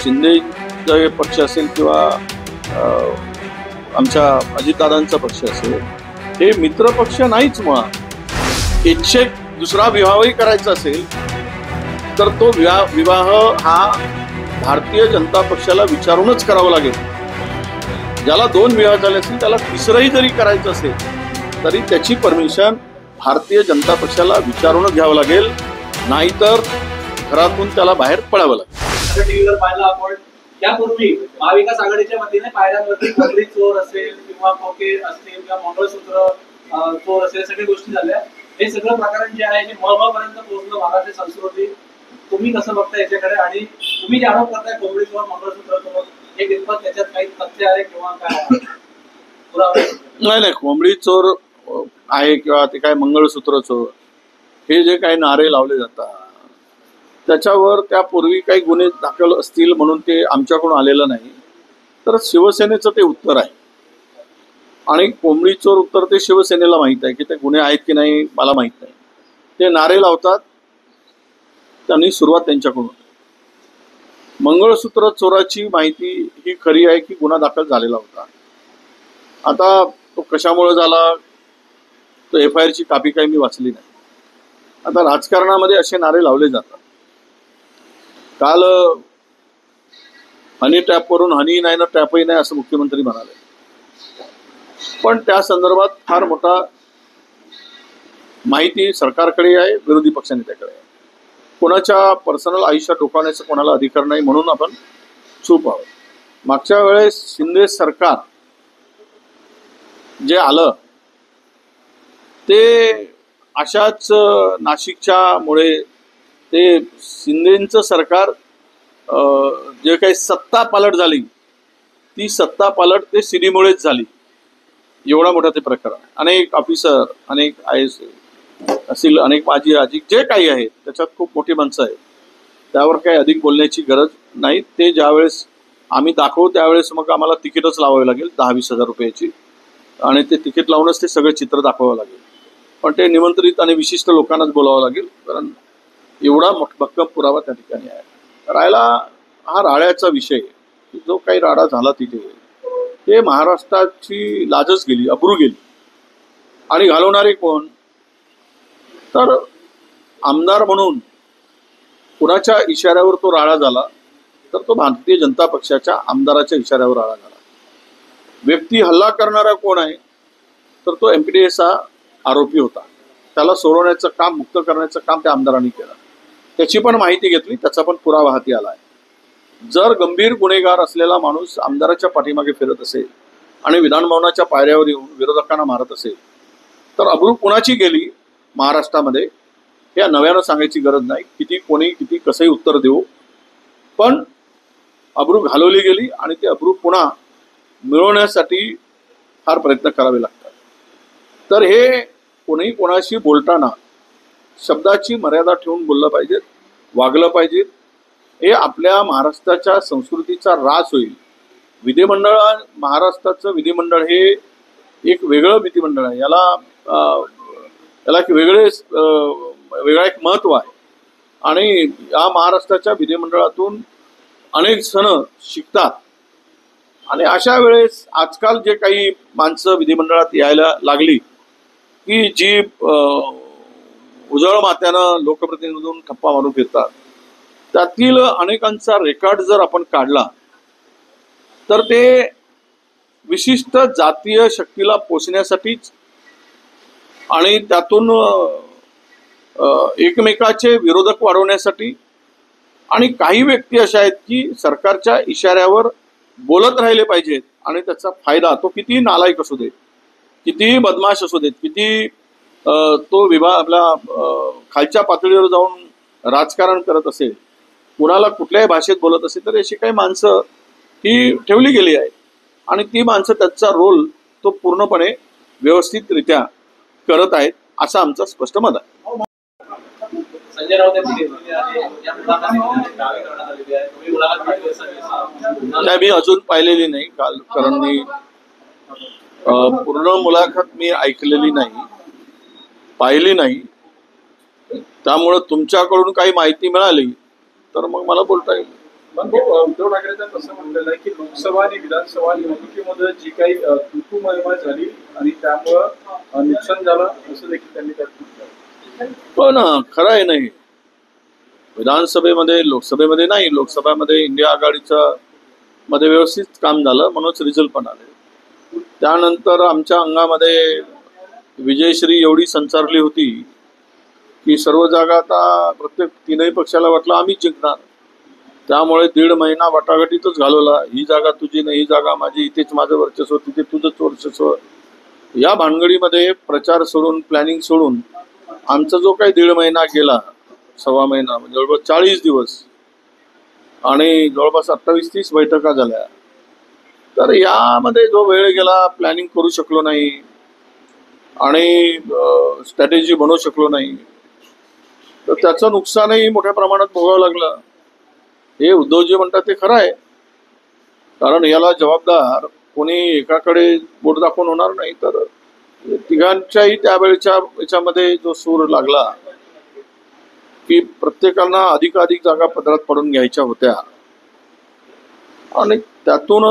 शिंदे पक्ष असेल किंवा आमच्या अजितदादांचा पक्ष असेल, हे मित्र पक्ष नाहीच. मुळात इच्छेक दुसरा विवाहही करायचा असेल तर तो विवाह हा भारतीय जनता पक्षाला विचारूनच करावा लागेल. ज्याला 2 विवाह झाले असतील त्याला तिसराही जरी करायचं असेल तरी त्याची परमिशन भारतीय जनता पक्षाला विचारूनच घ्यावं लागेल, नाहीतर घरातून त्याला बाहेर पडावं लागेल. टीव्हीवर पाहिलं आपण यापूर्वी महाविकास आघाडीच्या वतीने पायऱ्यांवरती कोंबडी चोर असेल किंवा खोके असतील किंवा मंगळसूत्र चोर असेल, सगळ्या गोष्टी झाल्या. हे सगळं प्रकरण जे आहे हे पर्यंत पोहोचलं महाराष्ट्र संस्कृती. तुम्ही कसं बघता याच्याकडे, आणि तुम्ही जे आरोप करताय कोंबडी चोर मंगळसूत्र चोर, हे कितपत त्याच्यात काही तथ्य आहे किंवा काय नाही, कोंबडी चोर आहे किंवा ते काय मंगळसूत्र चोर, हे जे काही नारे लावले जातात त्याच्यावर त्यापूर्वी काही गुन्हे दाखल असतील म्हणून ते आमच्याकडून आलेलं नाही, तर शिवसेनेचं ते उत्तर आहे. आणि कोंबडी चोर उत्तर ते शिवसेनेला माहीत आहे की ते गुन्हे आहेत की नाही मला माहीत नाही. ते नारे लावतात, त्यांनी सुरुवात त्यांच्याकडून. मंगळसूत्र चोराची माहिती ही खरी आहे की गुन्हा दाखल झालेला होता. आता तो कशामुळे झाला तो FIR ची कॉपी काही मी वाचली नाही. आता राजकारणामध्ये असे नारे लावले जातात. काल हनी ट्रॅपवरून हनी नाही ना ट्रॅपही नाही असं मुख्यमंत्री म्हणाले, पण त्या संदर्भात फार मोठा माहिती सरकारकडे आहे, विरोधी पक्षनेत्याकडे आहे. कोणाच्या पर्सनल आयुष्यात डोकावण्याचा कोणाला अधिकार नाही म्हणून आपण चूप आहोत. मागच्या वेळेस शिंदे सरकार जे आलं ते अशाच नाशिकच्या मुळे, ते शिंदेचं सरकार जे काही सत्ता पालट झाली ती सत्ता पालट ते सिडीमुळेच झाली. एवढा मोठा ते प्रकरण. अनेक ऑफिसर, अनेक IAS असतील, अनेक माजी आजी जे काही आहेत त्याच्यात खूप मोठी माणसं आहेत. त्यावर काही अधिक बोलण्याची गरज नाही. ते ज्यावेळेस आम्ही दाखवू त्यावेळेस मग आम्हाला तिकीटच लावावी लागेल 10-20 हजार रुपयाची, आणि ते तिकीट लावूनच ते सगळे चित्र दाखवावं लागेल. पण ते निमंत्रित आणि विशिष्ट लोकांनाच बोलावं लागेल, कारण एवढा भक्कम पुरावा त्या ठिकाणी आहे. राहिला हा राड्याचा विषय, जो काही राडा झाला तिथे, ते महाराष्ट्राची लाजच गेली, अब्रू गेली. आणि घालवणारे कोण? तर आमदार म्हणून कुणाच्या इशाऱ्यावर तो राडा झाला, तर तो भारतीय जनता पक्षाच्या आमदाराच्या इशाऱ्यावर राडा झाला. व्यक्ती हल्ला करणारा कोण आहे? तर तो MPDS हा आरोपी होता. त्याला सोडवण्याचं काम, मुक्त करण्याचं काम त्या आमदारांनी केलं. त्याची पण माहिती घेतली, त्याचा पण पुरावा हाती आला आहे. जर गंभीर गुन्हेगार असलेला माणूस आमदाराच्या पाठीमागे फिरत असेल आणि विधानभवनाच्या पायऱ्यावर येऊन विरोधकांना मारत असेल, तर अब्रू कुणाची गेली महाराष्ट्रामध्ये या नव्यानं सांगायची गरज नाही. कोणी किती कसंही उत्तर देऊ, पण अब्रू घालवली गेली आणि ती अब्रू पुन्हा मिळवण्यासाठी फार प्रयत्न करावे लागतात. तर हे कोणीही कोणाशी बोलताना शब्दाची मर्यादा ठेवून बोललं पाहिजे, वागलं पाहिजे. हे आपल्या महाराष्ट्राच्या संस्कृतीचा ऱ्हास होईल. विधिमंडळ, महाराष्ट्राचं विधिमंडळ हे एक वेगळं विधिमंडळ आहे. याला वेगळा एक महत्त्व आहे. आणि या महाराष्ट्राच्या विधिमंडळातून अनेक जण शिकतात. आणि अशा वेळेस आजकाल जे काही माणसं विधिमंडळात यायला लागली की जी उजळ मात्यानं लोकप्रतिनिधींमधून ठप्पा मारून फिरतात, त्यातील अनेकांचा रेकॉर्ड जर आपण काढला तर ते विशिष्ट जातीय शक्तीला पोचण्यासाठीच आणि त्यातून एकमेकाचे विरोधक वाढवण्यासाठी. आणि काही व्यक्ती अशा आहेत की सरकारच्या इशाऱ्यावर बोलत राहिले पाहिजेत आणि त्याचा फायदा, तो किती नालायक असू देत, किती बदमाश असू देत, किती तो आपल्या खालच्या पातळीवर जाऊन राजकारण करत असेल, कुणाला कुठल्याही भाषेत बोलत असेल, तर अशी काही माणसं ही ठेवली गेली आहेत. आणि ती माणसं त्याचा रोल तो पूर्णपणे व्यवस्थितरित्या करत आहेत असं आमचं स्पष्ट मत आहे. संजय राऊत मी अजून पाहिलेली नाही काल, कारण मी पूर्ण मुलाखत मी ऐकलेली नाही, पाहिली नाही. त्यामुळं तुमच्याकडून काही माहिती मिळाली तर मग मला बोलता येईल. पण उद्धव ठाकरेंचं कसं म्हटलेलं आहे की लोकसभा आणि विधानसभा निवडणुकीमध्ये जी काही तुतू महिमा झाली आणि त्यामुळं नुकसान झालं असं देखील त्यांनी त्यात म्हटलं. हो ना, खरं आहे नाही. विधानसभेमध्ये लोकसभेमध्ये नाही, लोकसभेमध्ये इंडिया आघाडीचा मध्ये व्यवस्थित काम झालं म्हणूनच रिझल्ट पण आले. त्यानंतर आमच्या अंगामध्ये विजयश्री एवढी संचारली होती की सर्व जागा आता प्रत्येक तीनही पक्षाला वाटलं आम्हीच जिंकणार. त्यामुळे 1.5 महिना वाटाघाटीतच घालवला. ही जागा तुझी नाही, ही जागा माझी, इथेच माझं वर्चस्व, तिथे तुझंच वर्चस्व. या भानगडीमध्ये प्रचार सोडून, प्लॅनिंग सोडून आमचा जो काही 1.5 महिना गेला, 1.25 महिना म्हणजे जवळपास 40 दिवस आणि जवळपास 28-30 बैठका झाल्या. तर यामध्ये जो वेळ गेला, प्लॅनिंग करू शकलो नाही आणि स्ट्रॅटेजी बनवू शकलो नाही, तर त्याचं नुकसानही मोठ्या प्रमाणात भोगावं लागलं. हे उद्धवजी म्हणतात ते खरं आहे, कारण याला जबाबदार कोणी एकाकडे बोट दाखवून होणार नाही. तर तिघांच्याही त्यावेळेच्या याच्यामध्ये जो सूर लागला की प्रत्येकांना अधिकाधिक जागा पदरात पडून घ्यायच्या होत्या आणि त्यातून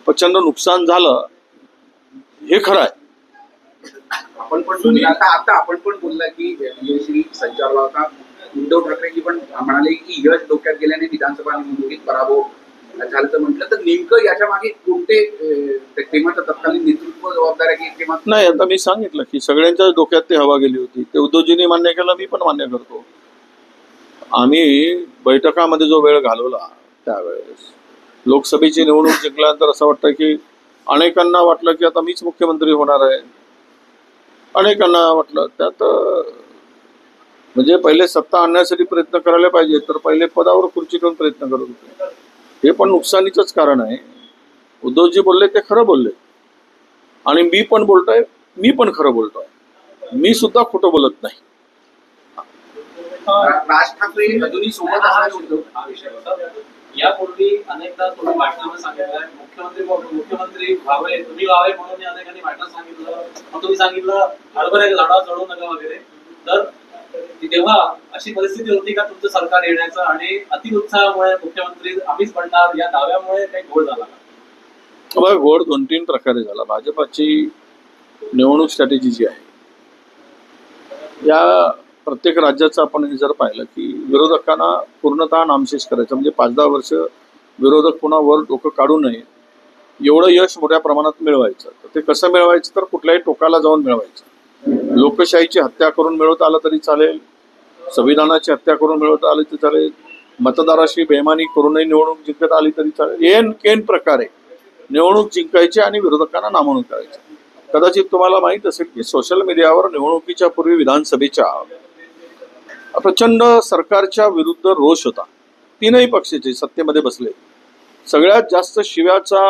प्रचंड नुकसान झालं, हे खरं आहे. आपण पण बोलला आता आपण पण बोलला की विजयश्री संचारला होता. उद्धव ठाकरेंनी पण म्हणाले की यश डोक्यात गेल्याने विधानसभा निवडणुकीत पराभव झालं. तर म्हटलं तर नेमकं याच्या मागे कोणते तेव्हाचं तत्कालीन नेतृत्व जबाबदार आहे की तेव्हा नाही, आता मी सांगितलं की सगळ्यांच्याच डोक्यात ते हवा गेली होती. ते उद्धवजींनी मान्य केलं, मी पण मान्य करतो. आम्ही बैठकामध्ये जो वेळ घालवला त्यावेळेस, लोकसभेची निवडणूक जिंकल्यानंतर असं वाटतं की अनेकांना वाटलं की आता मीच मुख्यमंत्री होणार आहे. अनेकांना वाटलं त्यात म्हणजे पहिले सत्ता आणण्यासाठी प्रयत्न करायला पाहिजे, तर पहिले पदावर खुर्ची ठेवून प्रयत्न करत होते. हे पण नुकसानीचंच कारण आहे. उद्धवजी बोलले ते खरं बोलले आणि मी पण बोलतोय, मी पण खरं बोलतोय. मी सुद्धा खोटं बोलत नाही. राज ठाकरे अजूनही सोबत असल्याने हा विषय होता. यापूर्वी अनेकदा तुम्ही भाषणामध्ये सांगितलं मुख्यमंत्री व्हावे, तुम्ही व्हावे म्हणून अनेकांनी भाषणात सांगितलं. मग तुम्ही सांगितलं हरभऱ्याच्या झाडावर चढू नका वगैरे. तर तेव्हा अशी परिस्थिती होती का तुमचं सरकार येण्याचं आणि अतिउत्साहामुळे मुख्यमंत्री आम्हीच बनणार या दाव्यामुळे काही घोळ झाला का? बघा, घोळ 2-3 प्रकारे झाला. भाजपाची निवडणूक स्ट्रॅटेजी जी आहे, या प्रत्येक राज्याचं आपण हे जर पाहिलं की विरोधकांना पूर्णतः नामशेष करायचं, म्हणजे 5-10 वर्ष विरोधक पुन्हा वर डोकं काढू नये एवढं यश मोठ्या प्रमाणात मिळवायचं. तर ते कसं मिळवायचं, तर कुठल्याही टोकाला जाऊन मिळवायचं. लोकशाहीची हत्या करून मिळवता आलं तरी चालेल, संविधानाची हत्या करून मिळवता आली तरी चालेल, मतदाराशी बेमानी करूनही निवडणूक जिंकत आली तरी चालेल. येन केन प्रकारे निवडणूक जिंकायची आणि विरोधकांना नामवणूक करायची. कदाचित तुम्हाला माहीत असेल की सोशल मीडियावर निवडणुकीच्या पूर्वी विधानसभेच्या प्रचंड सरकारच्या विरुद्ध रोष होता. तीनही पक्षाचे सत्तेमध्ये बसले. सगळ्यात जास्त शिव्याचा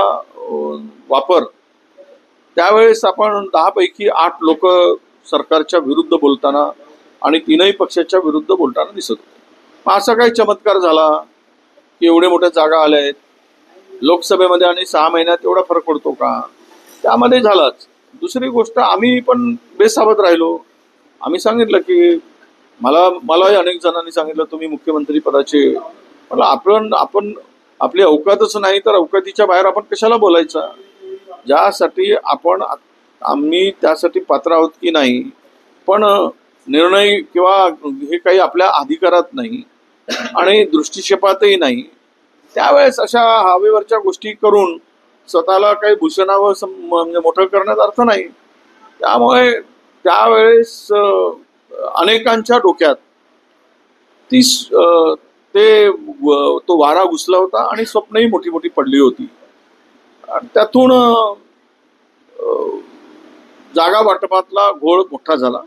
वापर त्यावेळेस आपण 10 पैकी 8 लोक सरकारच्या विरुद्ध बोलताना आणि तीनही पक्षाच्या विरुद्ध बोलताना दिसत होते. मग असा काही चमत्कार झाला की एवढे मोठ्या जागा आल्या आहेत लोकसभेमध्ये आणि 6 महिन्यात एवढा फरक पडतो का? त्यामध्ये झालाच. दुसरी गोष्ट, आम्ही पण बेसावध राहिलो. आम्ही सांगितलं की मलाही अनेक जणांनी सांगितलं तुम्ही मुख्यमंत्री पदाचे, मला आपण आपली अवकातच नाही तर अवकातीच्या बाहेर आपण कशाला बोलायचं? ज्यासाठी आम्ही त्यासाठी पात्र आहोत की नाही, पण निर्णय किंवा हे काही आपल्या अधिकारात नाही आणि दृष्टिक्षेपातही नाही. त्यावेळेस अशा हवेवरच्या गोष्टी करून स्वतःला काही भूषणावं म्हणजे मोठं करण्यात अर्थ नाही. त्यामुळे त्यावेळेस अनेकांच्या डोक्यात तो वारा घुसला होता आणि स्वप्नही मोठी मोठी पडली होती. त्यातून जागा वाटपातला घोळ मोठा झाला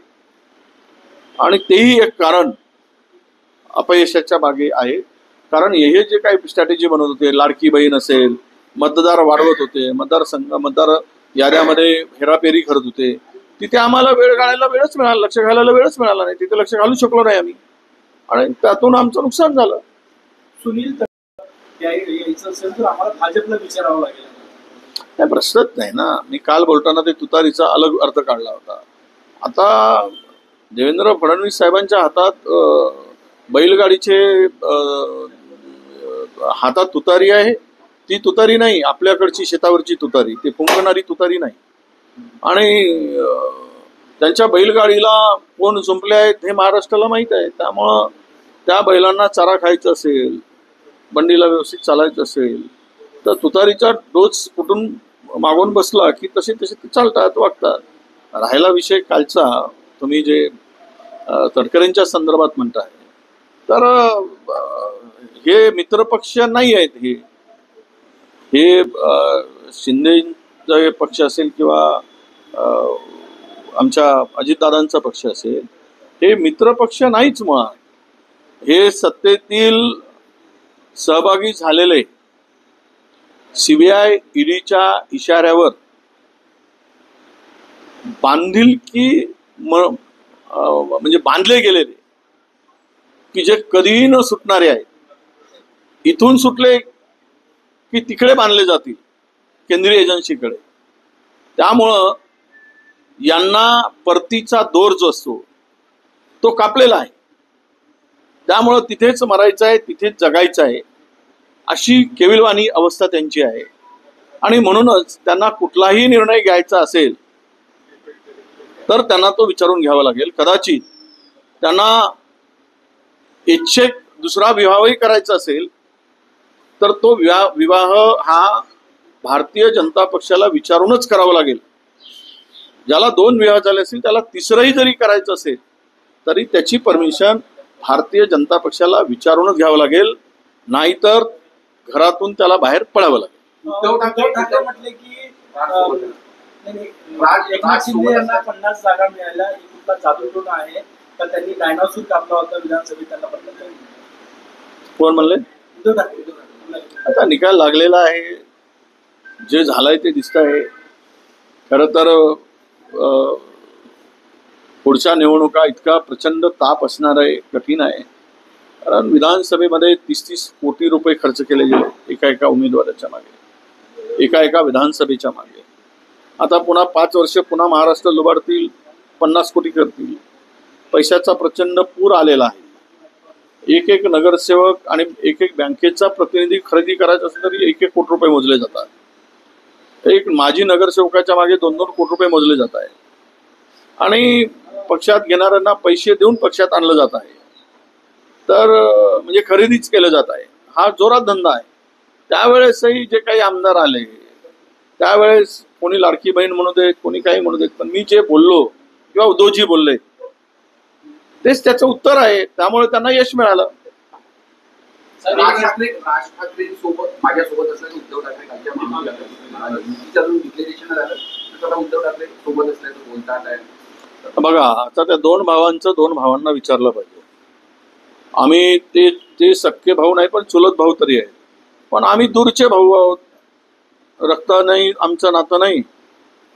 आणि तेही एक कारण अपयशाच्या मागे आहे. कारण हे जे काही स्ट्रॅटेजी बनवत होते, लाडकी बहीण असेल, मतदार वाढवत होते, मतदार याद्यामध्ये हेराफेरी करत होते, तिथे आम्हाला वेळ घालायला वेळच मिळाला, लक्ष घालायला वेळच मिळाला नाही. तिथे लक्ष घालू शकलो नाही आम्ही आणि त्यातून आमचं नुकसान झालं. सुनील यायचं असेल तर आम्हाला भाजपला विचारावं लागेल. नाही, प्रश्नच नाही ना. मी काल बोलताना ते तुतारीचा अलग अर्थ काढला होता. आता देवेंद्र फडणवीस साहेबांच्या हातात बैलगाडीचे हातात तुतारी आहे, ती तुतारी नाही आपल्याकडची शेतावरची तुतारी, ते फुंकणारी तुतारी नाही. आणि त्यांच्या बैलगाडीला कोण जुंपले आहेत हे महाराष्ट्राला माहीत आहे. त्यामुळं त्या बैलांना चारा खायचा असेल, बंडीला व्यवस्थित चालायचं असेल तर तुतारीचा डोस कुठून मागून बसला की तसे तसे ते चालतात, वागतात. राहिला विषय कालचा, तुम्ही जे तडकरेंच्या संदर्भात म्हणताय, तर हे मित्रपक्ष नाही आहेत. हे शिंदेचा पक्ष असेल किंवा आमच्या अजितदादांचा पक्ष असेल, हे मित्रपक्ष नाहीच मुळात. हे सत्तेतील सहभागी झालेले सीबीआय ईडीच्या इशाऱ्यावर बांधिलकी म्हणजे बांधले गेलेले की जे कधीही न सुटणारे आहेत. इथून सुटले की तिकडे बांधले जातील केंद्रीय एजन्सीकडे. त्यामुळं यांना परतीचा दोर जो असतो तो कापलेला आहे. त्यामुळं तिथेच मरायचं आहे, तिथेच जगायचं आहे, अशी केविलवाणी अवस्था त्यांची आहे. आणि म्हणूनच त्यांना कुठलाही निर्णय घ्यायचा असेल तर त्यांना तो विचारून घ्यावा लागेल. कदाचित त्यांना इच्छेक दुसरा विवाहही करायचा असेल तर तो विवाह हा भारतीय जनता पक्षाला विचारूनच करावा लागेल. ज्याला 2 विवाह झाले असतील त्याला तिसरंही जरी करायचं असेल तरी त्याची परमिशन भारतीय जनता पक्षाला विचारूनच घ्यावं लागेल, नाहीतर घरातून त्याला बाहेर पडावं लागेल. उद्धव ठाकरे म्हटले की एकनाथ शिंदे यांना 50 जागा मिळाल्या, ही कुठला जादूटोणा आहे तर त्यांनी डायनासोर कापला होता विधानसभेत, त्यांना पडलं. कोण म्हणले? उद्धव ठाकरे. आता निकाल लागलेला आहे, जे झालंय ते दिसत आहे. खरं तर पुढच्या निवडणुका इतका प्रचंड ताप असणार आहे, कठीण आहे. कारण विधानसभेमध्ये 30-30 कोटी रुपये खर्च केले गेले एका उमेदवाराच्या मागे, एका विधानसभेच्या मागे. आता पुन्हा 5 वर्ष पुन्हा महाराष्ट्र लुबाडतील, 50 कोटी करतील. पैशाचा प्रचंड पूर आलेला आहे. एक नगरसेवक आणि एक बँकेचा प्रतिनिधी खरेदी करायचा असेल तरी 1 कोटी रुपये मोजले जातात. एक माजी नगरसेवकाच्या मागे 2-2 कोटी रुपये मोजले जात आहे. आणि पक्षात घेणाऱ्यांना पैसे देऊन पक्षात आणलं जात आहे. तर म्हणजे खरेदीच केलं जात आहे. हा जोरात धंदा आहे. त्यावेळेसही जे काही आमदार आले त्यावेळेस कोणी लाडकी बहीण म्हणू देत, कोणी काही म्हणू देत, पण मी जे बोललो किंवा उद्धवजी बोलले तेच त्याचं उत्तर आहे. त्यामुळे त्यांना यश मिळालं. राज ठाकरे सोबत माझ्यासोबत असल्याचं उद्धव ठाकरे कालच्या डिक्लेरेशन झालं, तर उद्धव ठाकरे सोबत असल्याचं बोलतात आहे. बघा, आता त्या 2 भावांचं 2 भावांना विचारलं पाहिजे. आम्ही ते सख्खे भाऊ नाही पण चुलत भाऊ तरी आहेत, पण आम्ही दूरचे भाऊ आहोत. रक्त नाही आमचं नातं नाही,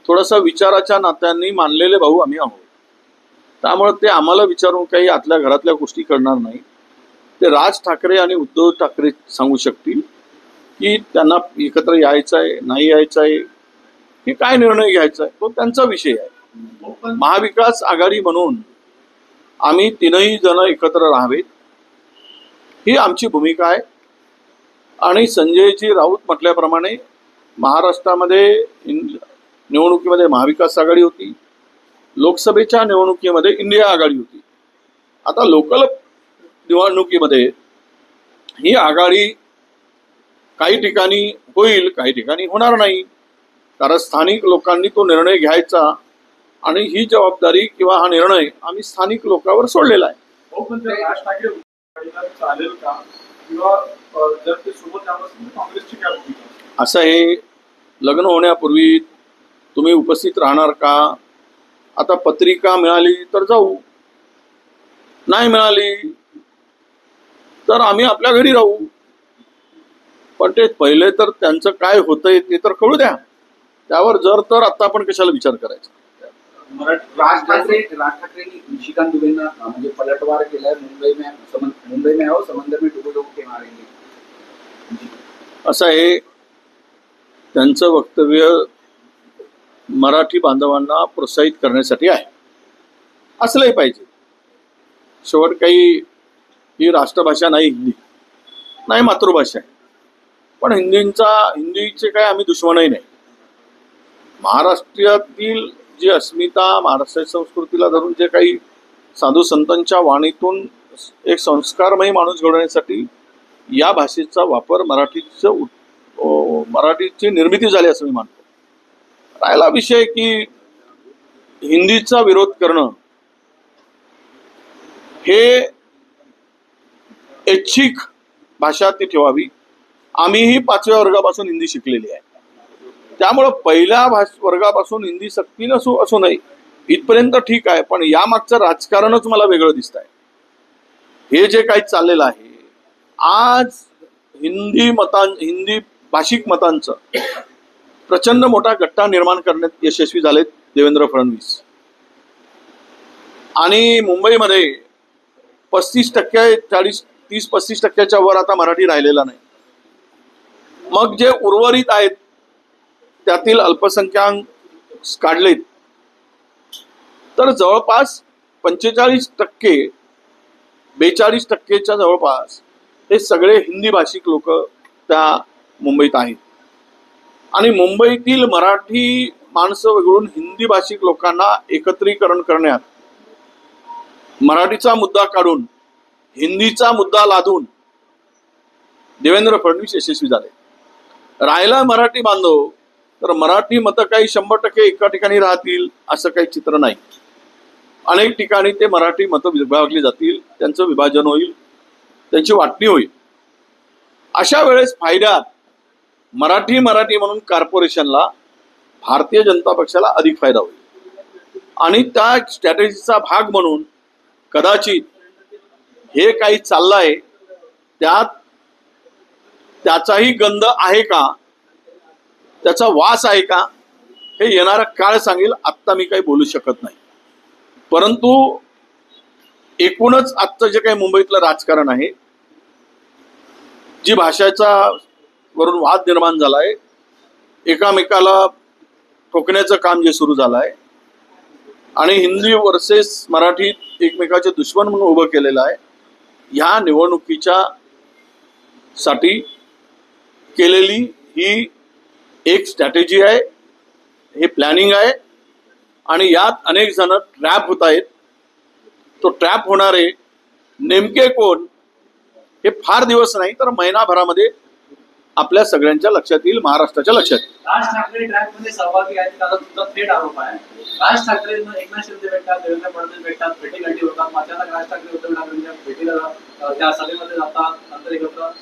थोडंसं विचाराच्या नात्यांनी मानलेले भाऊ आम्ही आहोत. त्यामुळे ते आम्हाला विचारून काही आतल्या घरातल्या गोष्टी करणार नाही. ते राज ठाकरे आणि उद्धव ठाकरे सांगू शकतील की त्यांना एकत्र यायचं आहे, नाही यायचं आहे, की काय निर्णय घ्यायचा आहे, तो त्यांचा विषय आहे. महाविकास आघाडी म्हणून आम्ही 3ही जण एकत्र राहावेत ही आमची भूमिका आहे. आणि संजयजी राऊत म्हटल्याप्रमाणे महाराष्ट्रामध्ये निवडणुकीमध्ये महाविकास आघाडी होती, लोकसभेच्या निवडणुकीमध्ये इंडिया आघाडी होती. आता लोकल निवडणुकीमध्ये ही आघाडी काही ठिकाणी होईल, काही ठिकाणी होणार नाही. कारण स्थानिक लोकांनी तो निर्णय घ्यायचा आणि ही जबाबदारी किंवा हा निर्णय आम्ही स्थानिक लोकांवर सोडलेला आहे. हो, पण ते राज ठाकरे चालेल का, किंवा जर ते सोबत जाणार असेल तर काँग्रेसची काय भूमिका? असं हे लग्न होण्यापूर्वी तुम्ही उपस्थित राहणार का? आता पत्रिका मिळाली तर जाऊ, नाही मिळाली तर आम्ही आपल्या घरी राहू. पण ते पहिले तर त्यांचं काय होतंय ते तर कळू द्या. त्यावर जर तर आता आपण कशाला विचार करायचा. राज ठाकरेंनी निशिकांत दुबेंना म्हणजे पलटवार केलाय. मुंबई में आओ, समंदर में डुबो डुबो के मारेंगे. असं आहे त्यांचं वक्तव्य मराठी बांधवांना प्रोत्साहित करण्यासाठी आहे. असलंही पाहिजे. शेवट काही ही राष्ट्रभाषा नाही, हिंदी नाही, मातृभाषा आहे. पण हिंदीचे काय आम्ही दुश्मनही नाही. महाराष्ट्रातील जी अस्मिता, महाराष्ट्राच्या संस्कृतीला धरून जे काही साधू संतांच्या वाणीतून एक संस्कारमयी माणूस घडवण्यासाठी या भाषेचा वापर मराठीची निर्मिती झाली असं मी मानतो. राहिला विषय की हिंदीचा विरोध करणं हे ऐच्छिक भाषा ती ठेवावी. आम्हीही 5व्या वर्गापासून हिंदी शिकलेली आहे, त्यामुळं पहिल्या वर्गापासून हिंदी सक्तीनं असू नये इथपर्यंत ठीक आहे. पण यामागचं राजकारणच मला वेगळं दिसत आहे. हे जे काही चाललेलं आहे आज हिंदी भाषिक मतांचं प्रचंड मोठा गट्टा निर्माण करण्यात यशस्वी झालेत देवेंद्र फडणवीस. आणि मुंबईमध्ये 30-35% वर आता मराठी राहिलेला नाही. मग जे उर्वरित आहेत त्यातील अल्पसंख्याक काढलेत तर जवळपास 42% जवळपास हे सगळे हिंदी भाषिक लोक त्या मुंबईत आहेत. आणि मुंबईतील मराठी माणसं वगळून हिंदी भाषिक लोकांना एकत्रीकरण करण्यात मराठीचा मुद्दा काढून हिंदीचा मुद्दा लादून देवेंद्र फडणवीस यशस्वी झाले. राहिला मराठी बांधव तर मराठी मतं काही 100% एका ठिकाणी राहतील असं काही चित्र नाही. अनेक ठिकाणी ते मराठी मतं विभागली जातील, त्यांचं विभाजन होईल, त्यांची वाटणी होईल. अशा वेळेस फायद्यात मराठी म्हणून कॉर्पोरेशनला, भारतीय जनता पक्षाला अधिक फायदा होईल. आणि त्या स्ट्रॅटेजीचा भाग म्हणून कदाचित हे काही चाललंय त्याचाही गंध आहे का, त्याचा वास आहे का, हे येणारा काळ सांगेल. आत्ता मी काही बोलू शकत नाही. परंतु एकूणच आजचं जे काही मुंबईतलं राजकारण आहे, जी भाषेचा वरून वाद निर्माण झालाय, एकामेकाला ठोकण्याचं काम जे सुरू झालंय आणि हिंदी वर्सेस मराठीत एकमेकाचे दुश्मन म्हणून उभं केलेलं आहे, ह्या निवडणुकीच्या साठी केलेली ही एक स्ट्रॅटेजी आहे, हे प्लॅनिंग आहे. आणि यात अनेक जण ट्रॅप होत आहेत. तो ट्रॅप होणारे नेमके कोण हे फार दिवस नाही तर महिनाभरामध्ये आपल्या सगळ्यांच्या लक्षात येईल, महाराष्ट्राच्या लक्षात येईल. राज ठाकरे ट्रॅपमध्ये सहभागी आहेत त्याचा तुमचा थेट आरोप आहे. राज ठाकरे एकनाथ शिंदे भेटतात, देवेंद्र फडणवीस भेटतात, भेटीगाठी होतात, अचानक राज ठाकरे उद्धव ठाकरेंच्या भेटीला त्या सभेमध्ये जातात, नंतर हे करतात,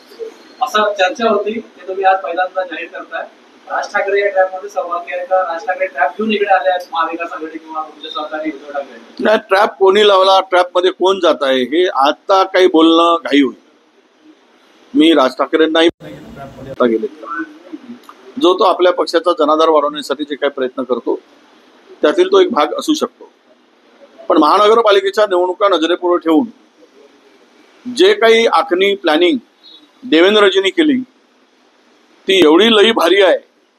असं चर्चा होती. ते तुम्ही आज पहिल्यांदा जाहीर करताय. राज ठाकरे या ट्रॅपमध्ये सहभागी आहेत का? राज ठाकरे ट्रॅप घेऊन इकडे आले आहेत महाविकास आघाडी किंवा तुमच्या सहकारी उद्धव ठाकरे? नाही, ट्रॅप कोणी लावला, ट्रॅप मध्ये कोण जात आहे हे आता काही बोलणं घाई होईल. मी राज ठाकरेंनाही गेले जो तो आपल्या पक्षाचा जनाधार वाढवण्यासाठी जे काही प्रयत्न करतो त्यातील तो एक भाग असू शकतो. पण महानगरपालिकेच्या निवडणुका नजरेपुढे ठेवून जे काही आखणी प्लॅनिंग देवेंद्रजींनी केली ती एवढी लई भारी आहे.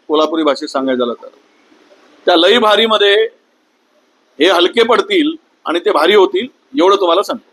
कोल्हापुरी भाषेत सांगायचं झालं तर त्या लई भारीमध्ये हे हलके पडतील आणि ते भारी होतील एवढं तुम्हाला सांगतो.